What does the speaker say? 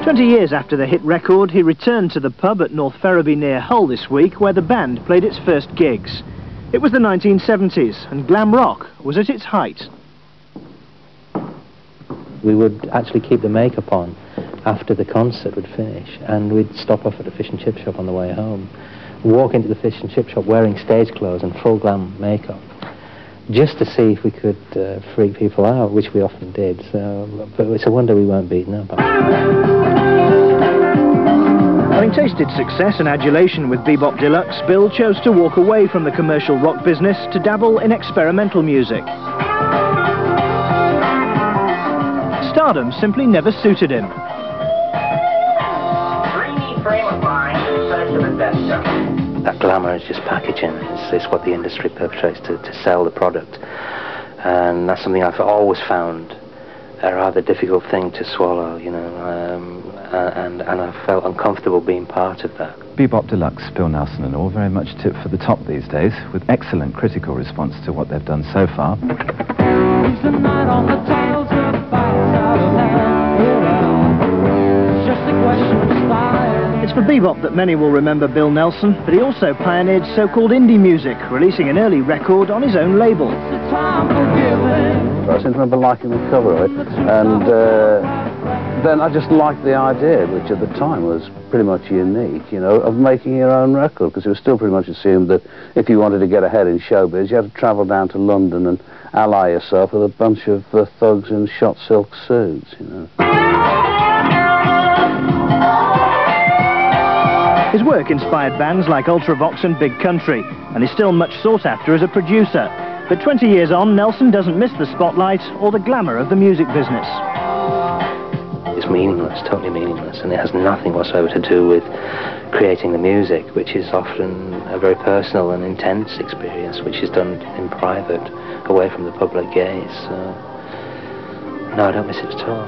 20 years after the hit record, he returned to the pub at North Ferriby near Hull this week, where the band played its first gigs. It was the 1970s, and glam rock was at its height. We would actually keep the makeup on after the concert would finish, and we'd stop off at the fish and chip shop on the way home, walk into the fish and chip shop wearing stage clothes and full glam makeup, just to see if we could freak people out, which we often did. So, but it's a wonder we weren't beaten up. Having tasted success and adulation with Bebop Deluxe, Bill chose to walk away from the commercial rock business to dabble in experimental music. Stardom simply never suited him. That glamour is just packaging. It's what the industry perpetrates to sell the product. And that's something I've always found a rather difficult thing to swallow, you know, and I felt uncomfortable being part of that. Bebop Deluxe, Bill Nelson and all very much tipped for the top these days, with excellent critical response to what they've done so far. It's for bebop that many will remember Bill Nelson, but he also pioneered so-called indie music, releasing an early record on his own label. I seem to remember liking the cover of it, and then I just liked the idea, which at the time was pretty much unique, you know, of making your own record, because it was still pretty much assumed that if you wanted to get ahead in showbiz, you had to travel down to London and ally yourself with a bunch of thugs in shot silk suits, you know. His work inspired bands like Ultravox and Big Country, and is still much sought after as a producer. But 20 years on, Nelson doesn't miss the spotlight or the glamour of the music business. It's meaningless, totally meaningless, and it has nothing whatsoever to do with creating the music, which is often a very personal and intense experience, which is done in private, away from the public gaze. So, no, I don't miss it at all.